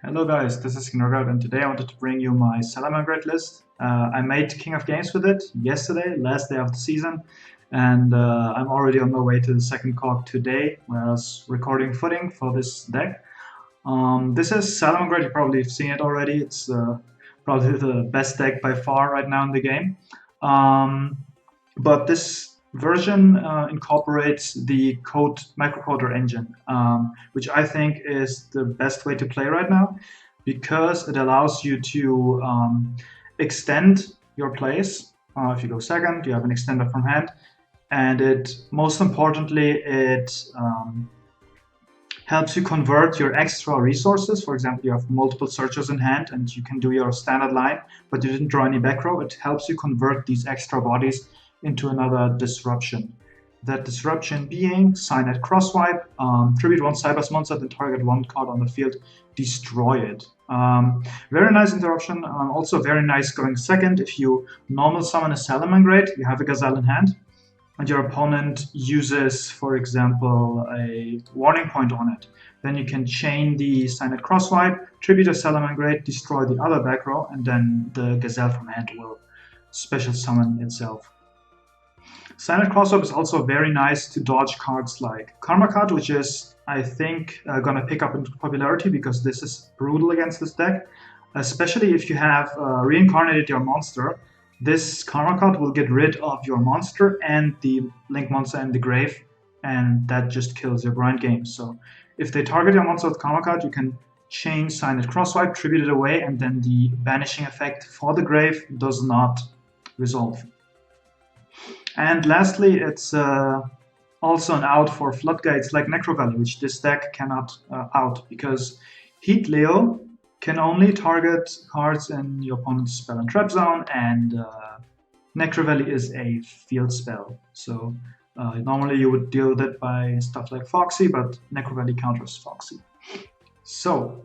Hello guys, this is Rankup, and today I wanted to bring you my Salamangreat list. I made King of Games with it yesterday, last day of the season, and I'm already on my way to the second cog today, where I was recording footing for this deck. This is Salamangreat, you probably have seen it already. It's probably the best deck by far right now in the game. But this version incorporates the microcoder engine, which I think is the best way to play right now because it allows you to extend your plays. If you go second, you have an extender from hand, and most importantly, it helps you convert your extra resources. For example, you have multiple searchers in hand and you can do your standard line, but you didn't draw any back row. It helps you convert these extra bodies into another disruption. That disruption being Cyanide Crosswipe, tribute one Cybers monster, then target one card on the field, destroy it. Very nice interruption, also very nice going second. If you normal summon a Salamangreat, you have a Gazelle in hand, and your opponent uses, for example, a warning point on it. Then you can chain the Cyanide Crosswipe, tribute a Salamangreat, destroy the other back row, and then the Gazelle from hand will special summon itself. Cyanide Crosswipe is also very nice to dodge cards like Karma Card, which is, I think, gonna pick up in popularity because this is brutal against this deck. Especially if you have reincarnated your monster, this Karma Card will get rid of your monster and the Link monster in the grave, and that just kills your grind game. So if they target your monster with Karma Card, you can chain Cyanide Crosswipe, tribute it away, and then the banishing effect for the grave does not resolve. And lastly, it's also an out for floodgates like Necro Valley, which this deck cannot out because Heat Leo can only target cards in your opponent's spell and trap zone, and Necro Valley is a field spell. So normally you would deal with it by stuff like Foxy, but Necro Valley counters Foxy. So,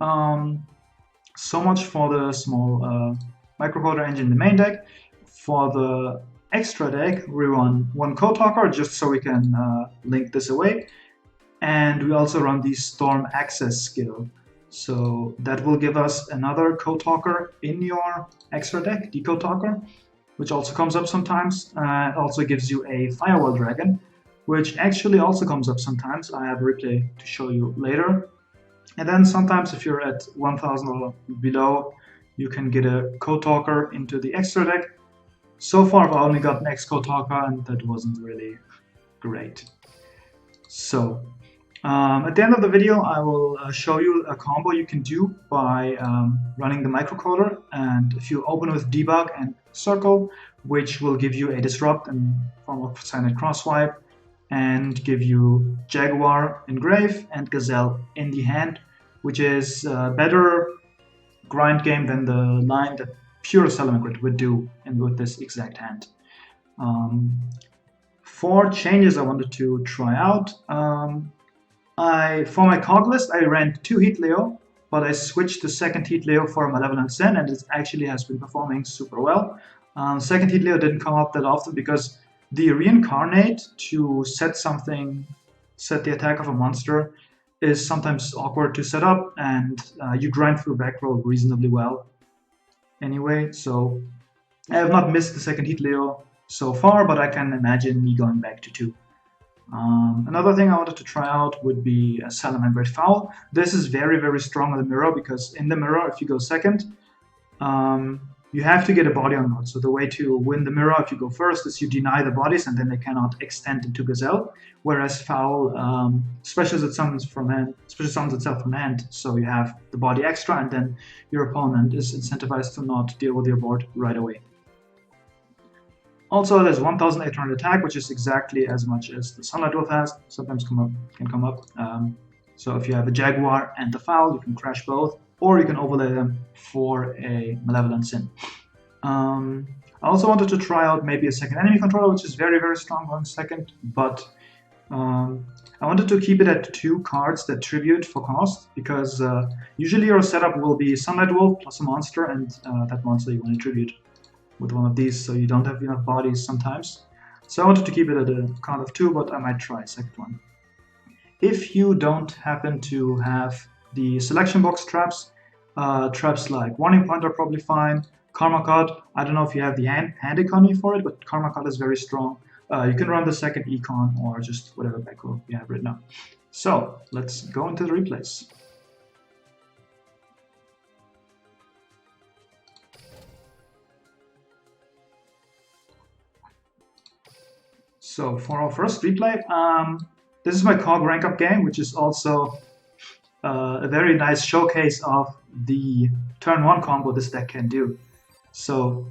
so much for the small microcoder engine in the main deck. For the extra deck, we run one Code Talker just so we can link this away, and we also run the Storm Access skill. So that will give us another Code Talker in your extra deck, the Code Talker, which also comes up sometimes. It also gives you a Firewall Dragon, which actually also comes up sometimes. I have a replay to show you later. And then sometimes if you're at 1000 or below, you can get a Code Talker into the extra deck. So far, I've only got an X-Code Talker, and that wasn't really great. So, at the end of the video, I will show you a combo you can do by running the microcoder. And if you open with Debug and Circle, which will give you a Disrupt in form of Cyanide Crosswipe, and give you Jaguar in grave and Gazelle in the hand, which is a better grind game than the line that pure Salamangreat would do and with this exact hand. 4 changes I wanted to try out. For my cog list, I ran 2 Heat Leo, but I switched the second Heat Leo for Malevolent Sin, and it actually has been performing super well. Second Heat Leo didn't come up that often because the reincarnate to set the attack of a monster is sometimes awkward to set up, and you grind through back row reasonably well anyway, so I have not missed the second Heat Leo so far, but I can imagine me going back to 2. Another thing I wanted to try out would be a Salamangreat Foul. This is very, very strong in the mirror because in the mirror, if you go second, you have to get a body on board. So the way to win the mirror if you go first is you deny the bodies and then they cannot extend into Gazelle. Whereas Foul specials itself from hand, so you have the body extra and then your opponent is incentivized to not deal with your board right away. Also, there's 1800 attack, which is exactly as much as the Sunlight Wolf has. Sometimes can come up. So if you have a Jaguar and the Foul, you can crash both, or you can overlay them for a Malevolent Sin. I also wanted to try out maybe a second enemy controller, which is very, very strong on second, but I wanted to keep it at 2 cards that tribute for cost, because usually your setup will be Sunlight Wolf plus a monster, and that monster you want to tribute with one of these, so you don't have enough bodies sometimes. So I wanted to keep it at a count of 2, but I might try a second one. If you don't happen to have the selection box traps, Traps like Warning Point are probably fine. Karma Cut, I don't know if you have the hand economy for it, but Karma Cut is very strong. You can run the second econ or just whatever back row you have written up. So let's go into the replays. So for our first replay, this is my COG Rankup game, which is also a very nice showcase of the turn 1 combo this deck can do. So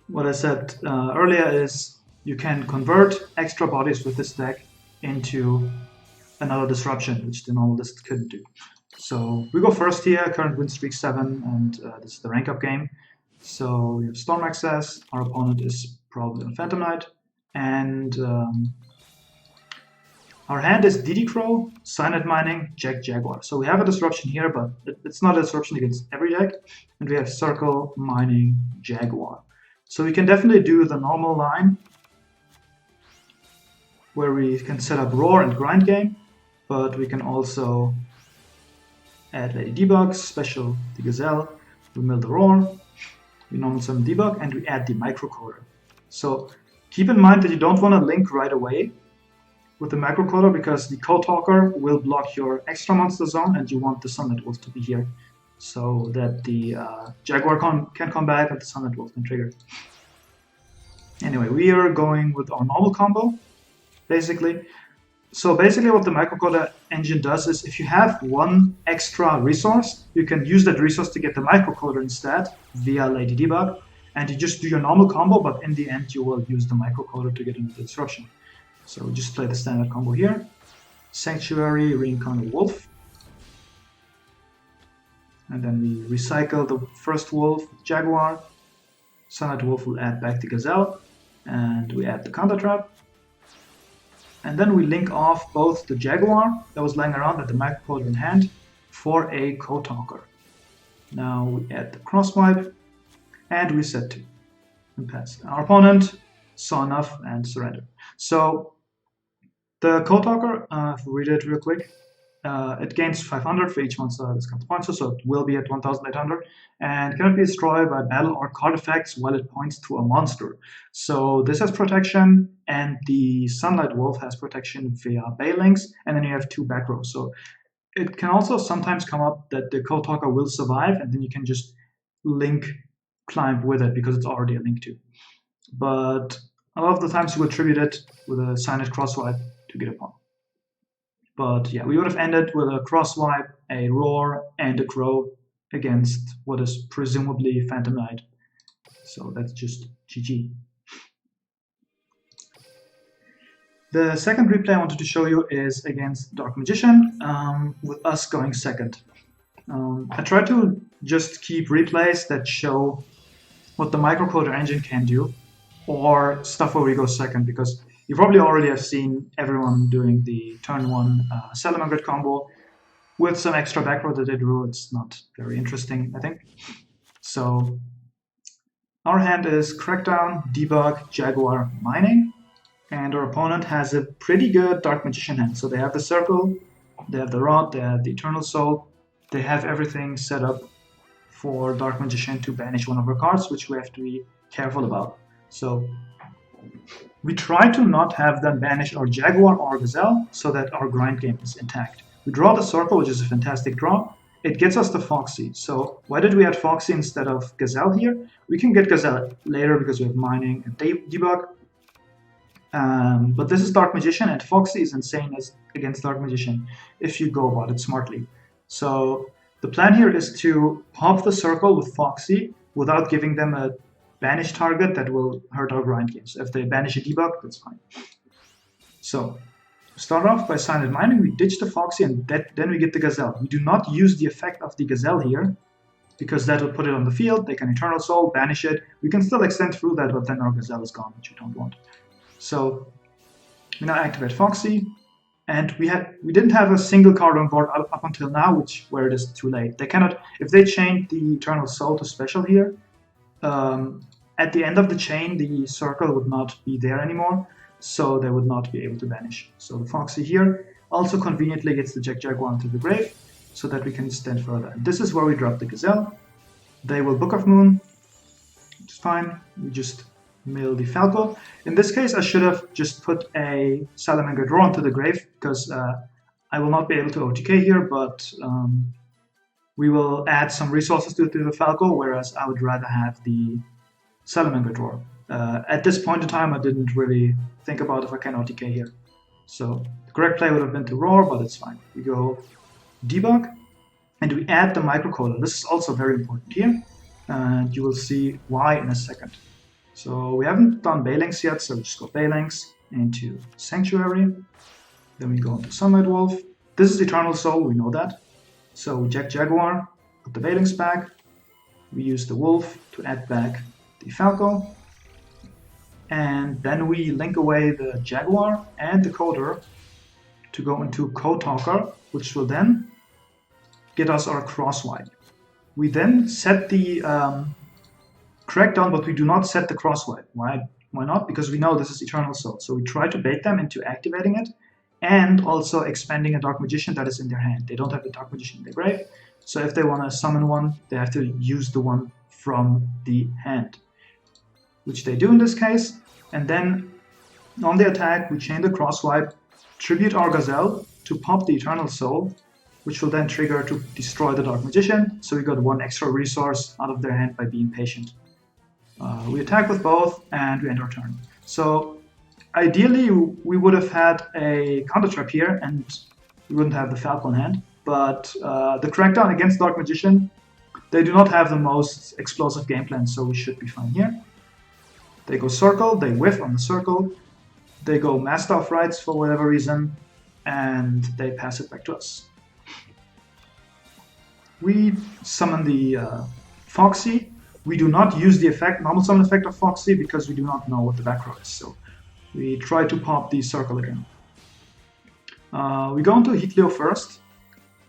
what I said earlier is you can convert extra bodies with this deck into another disruption, which the normal list couldn't do. So we go first here, current win streak 7, and this is the Rankup game. So we have Storm Access, our opponent is probably on Phantom Knight, and our hand is DD Crow, Cyanide Mining, Jack Jaguar. So we have a disruption here, but it's not a disruption against every deck. And we have Circle, Mining, Jaguar. So we can definitely do the normal line where we can set up Roar and Grind Game, but we can also add Lady Debug, special the Gazelle, we mill the Roar, we normal summon Debug, and we add the Microcoder. So keep in mind that you don't want to link right away with the Microcoder because the Code Talker will block your extra monster zone and you want the Sunlight Wolf to be here so that the Jaguar can come back and the Sunlight Wolf can trigger. Anyway, we are going with our normal combo, basically. So basically what the Microcoder engine does is if you have one extra resource, you can use that resource to get the Microcoder instead via Lady Debug, and you just do your normal combo, but in the end you will use the Microcoder to get into the disruption. So we just play the standard combo here. Sanctuary, Reincarnate Wolf. And then we recycle the first wolf, Jaguar. Sunlight Wolf will add back the Gazelle. And we add the counter trap. And then we link off both the Jaguar that was lying around at the Microcoder in hand for a Code Talker. Now we add the Crosswipe and we set 2 and pass. Our opponent saw enough and surrendered. So the Code Talker, if we read it real quick, it gains 500 for each monster this counts points, so it will be at 1800 and cannot be destroyed by battle or card effects while it points to a monster. So this has protection, and the Sunlight Wolf has protection via Bailings, and then you have 2 back rows. So it can also sometimes come up that the Code Talker will survive, and then you can just link climb with it because it's already a link to. But a lot of the times you will tribute it with a Cyanide Crosswipe to get a pawn. But yeah, we would have ended with a Crosswipe, a Roar, and a Crow against what is presumably Phantom Knight. So that's just GG. The second replay I wanted to show you is against Dark Magician, with us going second. I try to just keep replays that show what the Microcoder engine can do, or stuff where we go second, because you probably already have seen everyone doing the turn 1 Salamangreat combo with some extra back row that they drew. It's not very interesting, I think. So our hand is Crackdown, Debug, Jaguar, Mining, and our opponent has a pretty good Dark Magician hand. So they have the Circle, they have the Rod, they have the Eternal Soul, they have everything set up for Dark Magician to banish one of our cards, which we have to be careful about. So we try to not have them banish our Jaguar or Gazelle so that our grind game is intact. We draw the Circle, which is a fantastic draw. It gets us the Foxy. So why did we add Foxy instead of Gazelle here? We can get Gazelle later because we have Mining and Debug. But this is Dark Magician, and Foxy is insane against Dark Magician if you go about it smartly. So the plan here is to pop the Circle with Foxy without giving them a banish target that will hurt our grind game. So if they banish a Debug, that's fine. So start off by Cyanide Mining, we ditch the Foxy, and then we get the Gazelle. We do not use the effect of the Gazelle here, because that will put it on the field. They can Eternal Soul, banish it. We can still extend through that, but then our Gazelle is gone, which we don't want. So we now activate Foxy, and we didn't have a single card on board up until now, where it is too late. They cannot, if they change the Eternal Soul to special here, at the end of the chain, the Circle would not be there anymore, so they would not be able to banish. So the Foxy here also conveniently gets the Jaguar into the grave, so that we can extend further. And this is where we drop the Gazelle. They will Book of Moon, which is fine. We just mill the Falco. In this case, I should have just put a Salamangreat Roar onto the grave, because I will not be able to OTK here, but we will add some resources to the Falco, whereas I would rather have the Salamangreat Roar. At this point in time, I didn't really think about if I can OTK here. So the correct play would have been to Roar, but it's fine. We go Debug, and we add the microcoder. This is also very important here, and you will see why in a second. So we haven't done Baylings yet, so we just go Baylings into Sanctuary. Then we go into Sunlight Wolf. This is Eternal Soul, we know that. So we Jaguar, put the Baylings back. We use the Wolf to add back the Falco. And then we link away the Jaguar and the Coder to go into Code Talker, which will then get us our crosswipe. We then set the crackdown, but we do not set the crosswipe. Why not? Because we know this is Eternal Soul. So we try to bait them into activating it and also expanding a Dark Magician that is in their hand. They don't have the Dark Magician in their grave. So if they want to summon one, they have to use the one from the hand, which they do in this case. And then on the attack, we chain the crosswipe, tribute our Gazelle to pop the Eternal Soul, which will then trigger to destroy the Dark Magician. So we got one extra resource out of their hand by being patient. We attack with both, and we end our turn. So ideally, we would have had a counter trap here, and we wouldn't have the Falco in hand. But the crackdown against Dark Magician, they do not have the most explosive game plan, so we should be fine here. They go Circle, they whiff on the Circle. They go Master of Rites for whatever reason, and they pass it back to us. We summon the Foxy. We do not use the normal summon effect of Foxy because we do not know what the back row is. So we try to pop the Circle again. We go into Heatleo first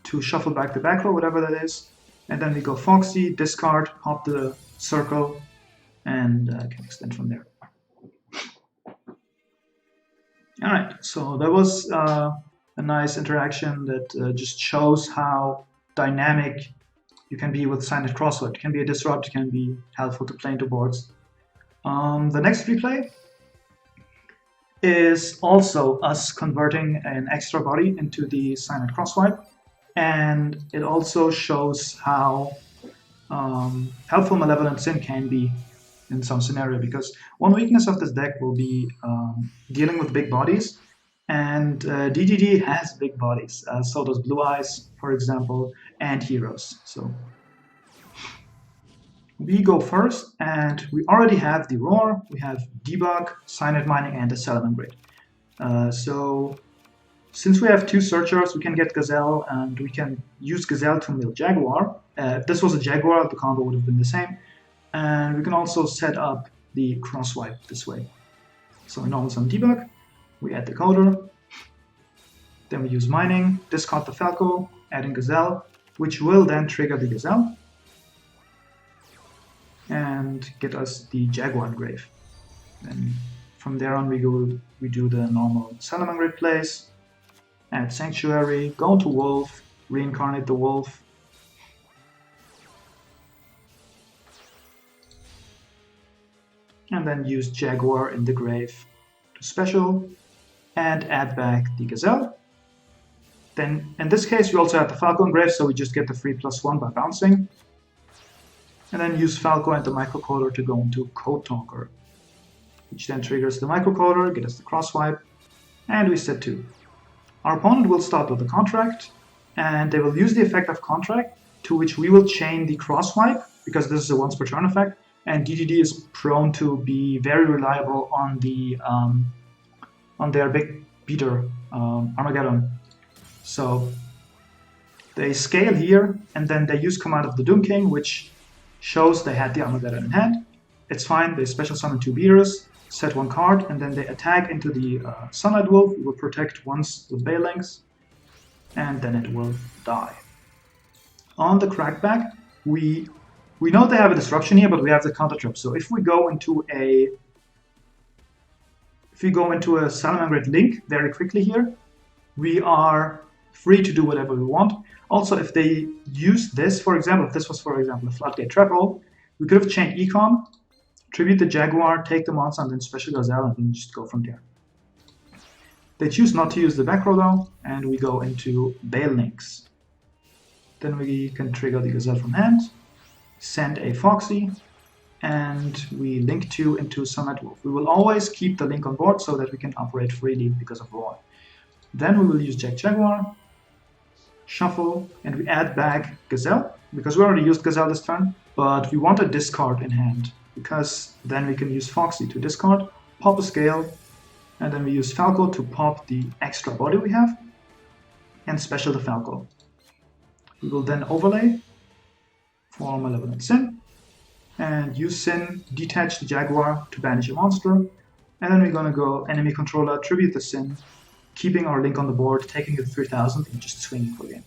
to shuffle back the back row, whatever that is. And then we go Foxy, discard, pop the Circle, and can extend from there. Alright, so that was a nice interaction that just shows how dynamic you can be with Silent Crossword. It can be a disrupt, it can be helpful to play into boards. The next replay is also us converting an extra body into the Silent Crosswipe, and it also shows how helpful Malevolent Sin can be in some scenario, because one weakness of this deck will be dealing with big bodies, and DDD has big bodies, so does Blue Eyes, for example, and Heroes. So we go first, and we already have the Roar, we have Debug, Cyanide Mining, and the Salamangreat. So since we have two Searchers, we can get Gazelle, and we can use Gazelle to mill Jaguar. If this was a Jaguar, the combo would have been the same. And we can also set up the crosswipe this way. So we normal summon Debug, we add the Coder, then we use Mining, discard the Falco, add in Gazelle, which will then trigger the Gazelle and get us the Jaguar grave. Then from there on we do the normal Salamangreat plays, add Sanctuary, go into Wolf, reincarnate the Wolf, and then use Jaguar in the grave to special and add back the Gazelle. Then in this case we also have the Falco in grave, so we just get the free +1 by bouncing. And then use Falco and the microcoder to go into Code Talker, which then triggers the microcoder, get us the crosswipe, and we set 2. Our opponent will start with the contract, and they will use the effect of contract, to which we will chain the crosswipe, because this is a once per turn effect, and DDD is prone to be very reliable on the on their big beater, Armageddon. So they scale here, and then they use Command of the Doom King, which shows they had the Armageddon in hand. It's fine, they special summon 2 beaters, set 1 card, and then they attack into the Sunlight Wolf. We will protect once with Baylings, and then it will die. On the Crackback, we know they have a disruption here, but we have the counter trap. So if we go into a Salamangreat Link very quickly here, we are free to do whatever we want. Also, if they use this, for example, if this was, for example, a Floodgate trap roll, we could have chained Econ, tribute the Jaguar, take the monster, and then special Gazelle, and then just go from there. They choose not to use the back row though, and we go into Bail Links. Then we can trigger the Gazelle from hand, send a Foxy, and we link 2 into Sunlight Wolf. We will always keep the link on board so that we can operate freely because of Roar. Then we will use Jaguar, shuffle, and we add back Gazelle, because we already used Gazelle this turn, but we want a discard in hand, because then we can use Foxy to discard, pop a Scale, and then we use Falco to pop the extra body we have, and special the Falco. We will then overlay for Malevolent Sin, and use Sin, detach the Jaguar to banish a monster, and then we're gonna go enemy controller, tribute the Sin, keeping our link on the board, taking it 3000, and just swinging for the game.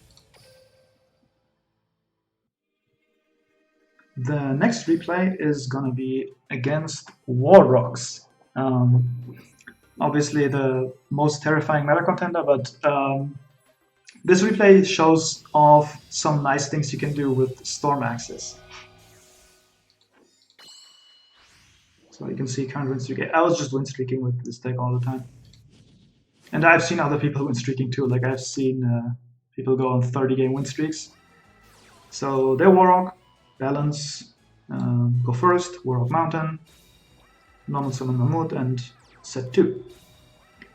The next replay is gonna be against Warrocks. Obviously the most terrifying meta contender, but this replay shows off some nice things you can do with Storm Axis. So you can see current win streak. I was just win streaking with this deck all the time. And I've seen other people win streaking too. Like I've seen people go on 30-game win streaks. So they're Warrock, balance, go first, Warrock Mountain, normal summon Mammoth, and set 2.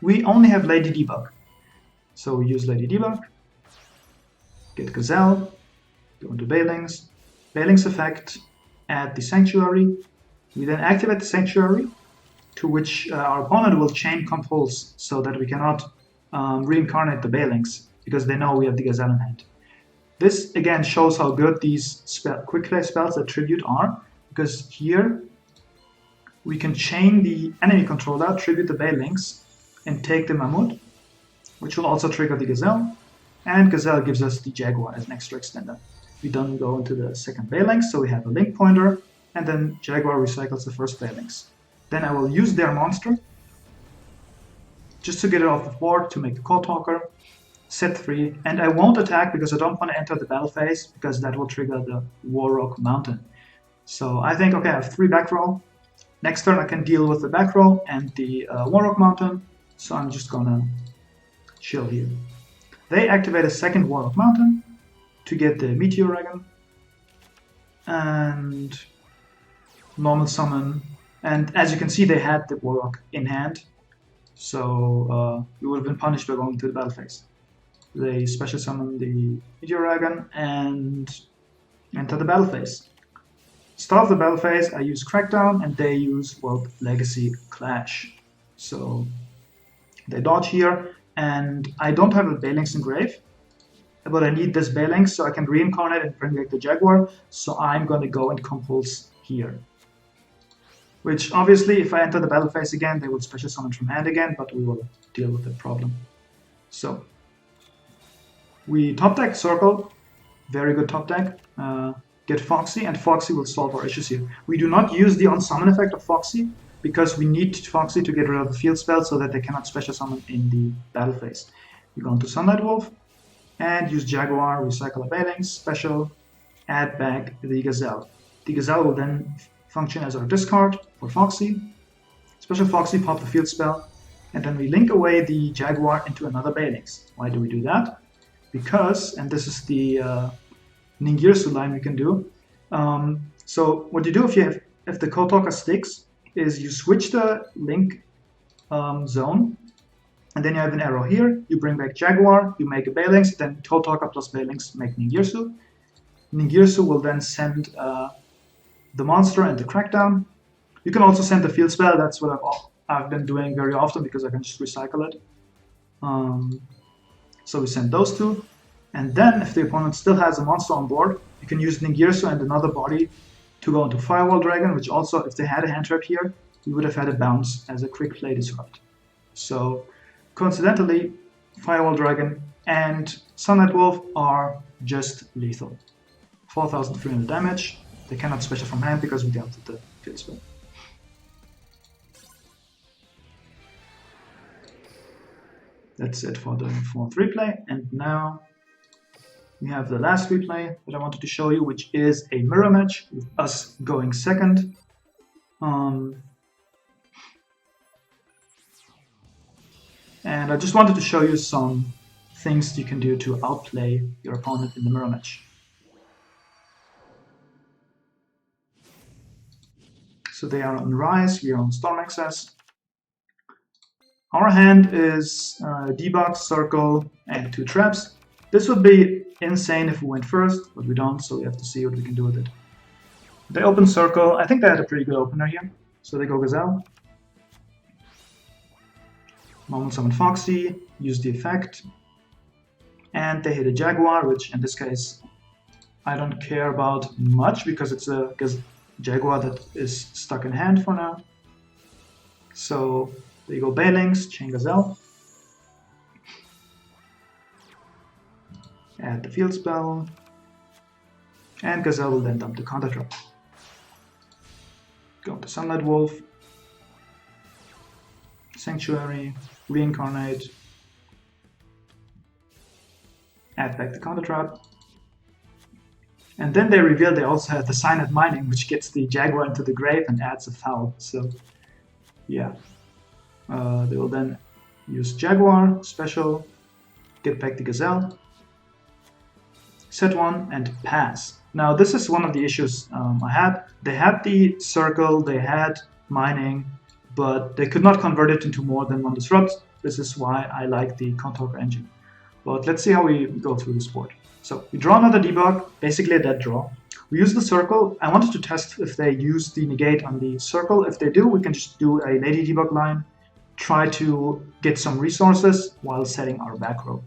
We only have Lady Debug. So we use Lady Debug, get Gazelle, go into Bailings, Bailings effect, add the Sanctuary. We then activate the Sanctuary, to which our opponent will chain Compulse so that we cannot reincarnate the Bailings, because they know we have the Gazelle in hand. This again shows how good these quick play spells that tribute are, because here we can chain the enemy controller, tribute the Bailings, and take the Mammoth, which will also trigger the Gazelle, and Gazelle gives us the Jaguar as an extra extender. We then go into the second Bailings, so we have a link pointer, and then Jaguar recycles the first Bailings. Then I will use their monster, just to get it off the board, to make the Code Talker, set 3, and I won't attack because I don't want to enter the battle phase, because that will trigger the Warrock Mountain. So I think, okay, I have 3 back row. Next turn I can deal with the back row and the Warrock Mountain, so I'm just gonna chill here. They activate a second Warrock Mountain to get the Meteor Dragon, and normal summon, and as you can see they had the Warrock in hand, so we would have been punished by going to the battle phase. They special summon the Meteor Dragon and enter the battle phase. Start of the battle phase, I use Crackdown, and they use World Legacy Clash. So they dodge here, and I don't have a Bailings engrave, but I need this Bailings so I can reincarnate and bring back the Jaguar, so I'm going to go and Compulse here. Which obviously, if I enter the battle phase again, they will special summon from hand again, but we will deal with that problem. So we top deck Circle, very good top deck. Get Foxy, and Foxy will solve our issues here. We do not use the on-summon effect of Foxy, because we need Foxy to get rid of the field spell so that they cannot special summon in the battle phase. We go into Sunlight Wolf, and use Jaguar, recycle a Bailings, special, add back the Gazelle. The Gazelle will then function as our discard for Foxy. Special Foxy, pop the field spell, and then we link away the Jaguar into another Bailings. Why do we do that? Because, and this is the Ningirsu line we can do. So what you do if the Code Talker sticks is you switch the link zone, and then you have an arrow here. You bring back Jaguar, you make a Bailings, then Code Talker plus Bailings make Ningirsu. Ningirsu will then send the monster and the Crackdown. You can also send the field spell. That's what I've been doing very often because I can just recycle it. So we send those two. And then, if the opponent still has a monster on board, you can use Ningirsu and another body to go into Firewall Dragon, which also, if they had a hand trap here, we would have had a bounce as a quick play disrupt. So, coincidentally, Firewall Dragon and Sunlight Wolf are just lethal. 4,300 damage. They cannot special from hand because we dealt with the field spell. That's it for the fourth replay. And now we have the last replay that I wanted to show you, which is a mirror match with us going second. And I just wanted to show you some things you can do to outplay your opponent in the mirror match. So they are on Rise, we are on Storm Access. Our hand is Debug, Circle, and 2 traps. This would be insane if we went first, but we don't, so we have to see what we can do with it. They open Circle. I think they had a pretty good opener here. So they go Gazelle. Normal summon Foxy, use the effect. And they hit a Jaguar, which in this case I don't care about much because it's a Jaguar that is stuck in hand for now. So they go Bailings, chain Gazelle. Add the field spell. And Gazelle will then dump the counter trap. Go to Sunlight Wolf. Sanctuary, reincarnate. Add back the counter trap. And then they reveal they also have the Signet Mining, which gets the Jaguar into the grave and adds a foul. So, yeah. They will then use Jaguar, special, get back the Gazelle, set 1, and pass. Now, this is one of the issues I had. They had the Circle, they had Mining, but they could not convert it into more than 1 Disrupt. This is why I like the Contour engine. But let's see how we go through this board. So we draw another Debug, basically a dead draw. We use the Circle. I wanted to test if they use the negate on the Circle. If they do, we can just do a Lady Debug line, try to get some resources while setting our back row.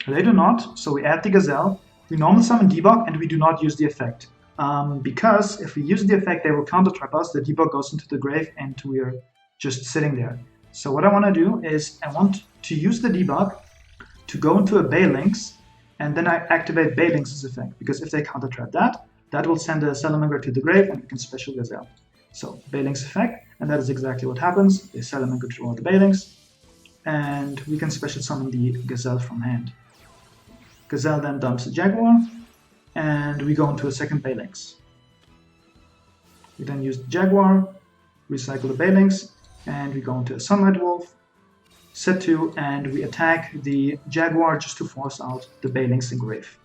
They do not, so we add the Gazelle. We normal summon Debug and we do not use the effect. Because if we use the effect, they will counter trap us, the Debug goes into the grave and we are just sitting there. So what I want to do is I want to use the Debug to go into a Bailings, and then I activate Bailings' effect, because if they counter trap that, that will send a Salamangreat to the grave and we can special Gazelle. So Bailings effect, and that is exactly what happens. They Salamangreat draw the Bailings, and we can special summon the Gazelle from hand. Gazelle then dumps the Jaguar, and we go into a second Bailings. We then use the Jaguar, recycle the Bailings, and we go into a Sunlight Wolf, set 2, and we attack the Jaguar just to force out the Bailings in grave.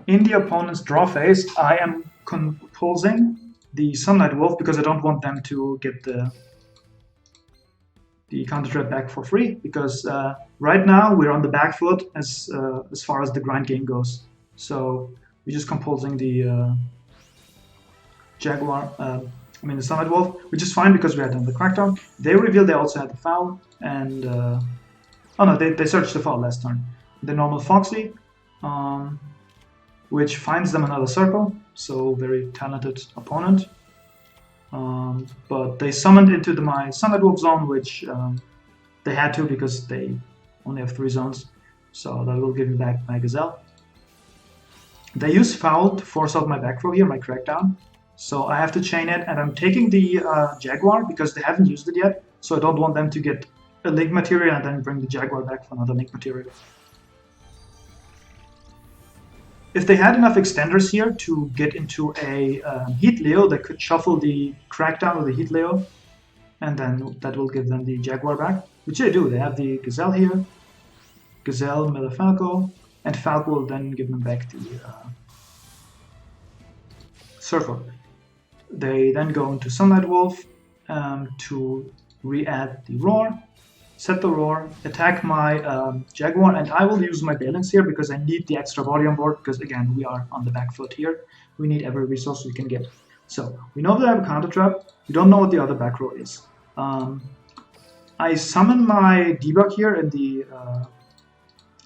In the opponent's draw phase, I am compulsing the Sunlight Wolf because I don't want them to get the counter trap back for free, because right now we're on the back foot as far as the grind game goes. So we're just compulsing the the Sunlight Wolf, which is fine because we had done the Crackdown. They revealed they also had the foul, and oh no, they searched the foul last turn. The normal Foxy, which finds them another Circle, so very talented opponent. But they summoned into my Sunlight Wolf zone, which they had to because they only have 3 zones, so that will give me back my Gazelle. They use foul to force out my back row here, my Crackdown. So I have to chain it, and I'm taking the Jaguar because they haven't used it yet, so I don't want them to get a Link material and then bring the Jaguar back for another Link material. If they had enough extenders here to get into a Heat Leo, they could shuffle the Crackdown with the Heat Leo, and then that will give them the Jaguar back, which they do. They have the Gazelle here, Gazelle, Miller Falco, and Falco will then give them back the Circle. They then go into Sunlight Wolf to re-add the Roar, set the Roar, attack my Jaguar, and I will use my Bailings here because I need the extra body on board, because again, we are on the back foot here. We need every resource we can get. So, we know that I have a counter trap, we don't know what the other back row is. I summon my Debug here in the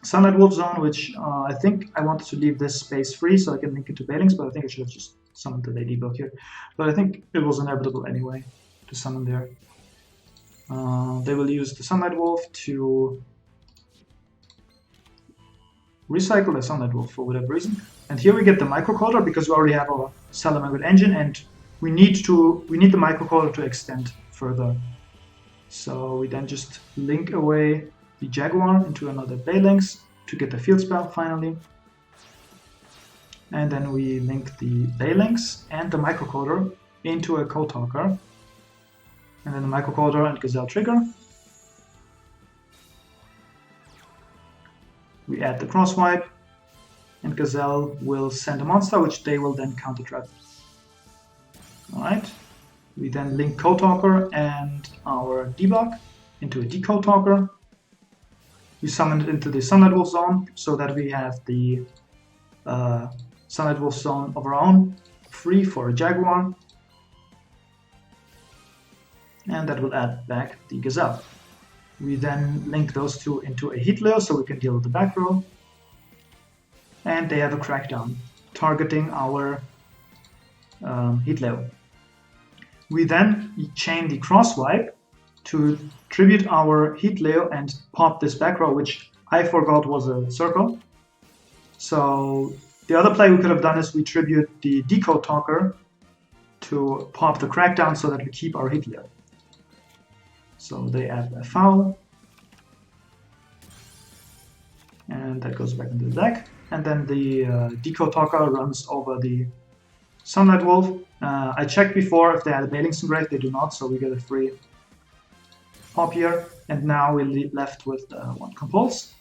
Sunlight Wolf zone, which I think I wanted to leave this space free so I can link it to Bailings, but I think I should have just summoned the Debug here. But I think it was inevitable anyway to summon there. They will use the Sunlight Wolf to recycle the Sunlight Wolf for whatever reason. And here we get the microcoder because we already have our Salamangreat engine, and we need the microcoder to extend further. So we then just link away the Jaguar into another Balinks to get the field spell finally. And then we link the Balinks and the microcoder into a code talker. And then the microcoder and Gazelle trigger. We add the crosswipe, and Gazelle will send a monster, which they will then counter trap. Alright. We then link code talker and our debug into a decode talker. We summon it into the Sunlight Wolf zone so that we have the Sunlight Wolf zone of our own, free for a Jaguar. And that will add back the Gazelle. We then link those two into a heat layer so we can deal with the back row. And they have a crackdown, targeting our heat layer. We then chain the crosswipe to tribute our heat layer and pop this back row, which I forgot was a circle. So the other play we could have done is we tribute the decode talker to pop the crackdown so that we keep our heat layer. So they add a foul, and that goes back into the deck. And then the decode talker runs over the Sunlight Wolf. I checked before if they had a Balinks engraved, they do not, so we get a free pop here. And now we're left with one Compulse.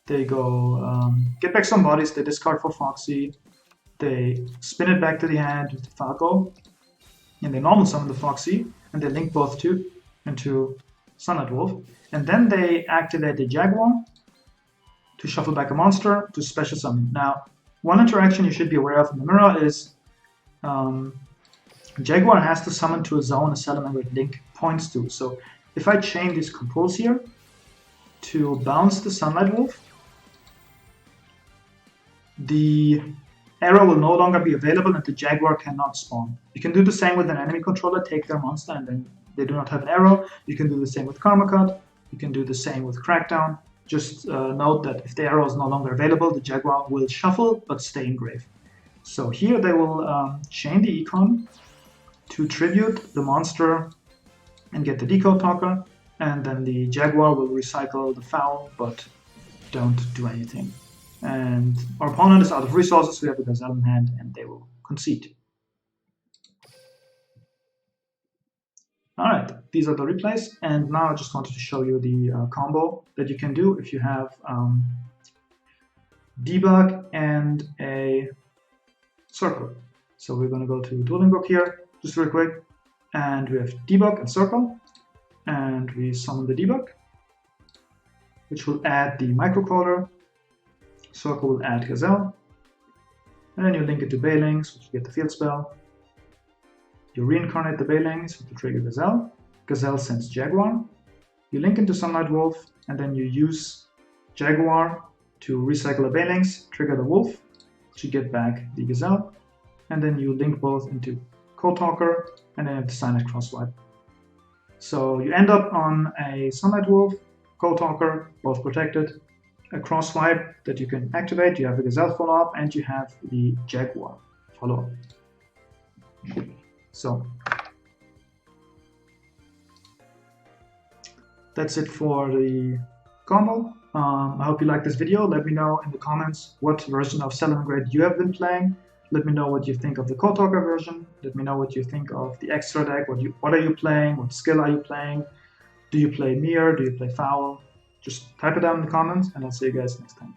They go get back some bodies, they discard for Foxy, they spin it back to the hand with the Falco, and they normal summon the Foxy, and they link both two into Sunlight Wolf. And then they activate the Jaguar to shuffle back a monster to special summon. Now, one interaction you should be aware of in the mirror is Jaguar has to summon to a zone a Salamangreat link points to. So if I chain this Compulse here to bounce the Sunlight Wolf, the arrow will no longer be available and the Jaguar cannot spawn. You can do the same with an enemy controller, take their monster and then they do not have an arrow. You can do the same with Karma Cut, you can do the same with Crackdown. Just note that if the arrow is no longer available, the Jaguar will shuffle but stay engraved. So here they will chain the econ to tribute the monster and get the decode talker, and then the Jaguar will recycle the foul but don't do anything. And our opponent is out of resources, we have a Gazelle in hand, and they will concede. Alright, these are the replays, and now I just wanted to show you the combo that you can do if you have Debug and a Circle. So we're going to go to Dueling Book here, just real quick, and we have Debug and Circle, and we summon the Debug, which will add the microcoder. Circle will add Gazelle, and then you link it to Balinks, which you get the field spell. You reincarnate the Balinks with the trigger Gazelle. Gazelle sends Jaguar. You link into Sunlight Wolf, and then you use Jaguar to recycle the Balinks, trigger the Wolf to get back the Gazelle, and then you link both into Code Talker, and then have the Silent Crosswipe. So you end up on a Sunlight Wolf, Code Talker, both protected, a Crosswipe that you can activate, you have the Gazelle follow-up, and you have the Jaguar follow-up. So that's it for the combo. I hope you liked this video. Let me know in the comments what version of Salamangreat you have been playing. Let me know what you think of the Code Talker version. Let me know what you think of the extra deck. What are you playing? What skill are you playing? Do you play Mirror? Do you play Foul? Just type it down in the comments, and I'll see you guys next time.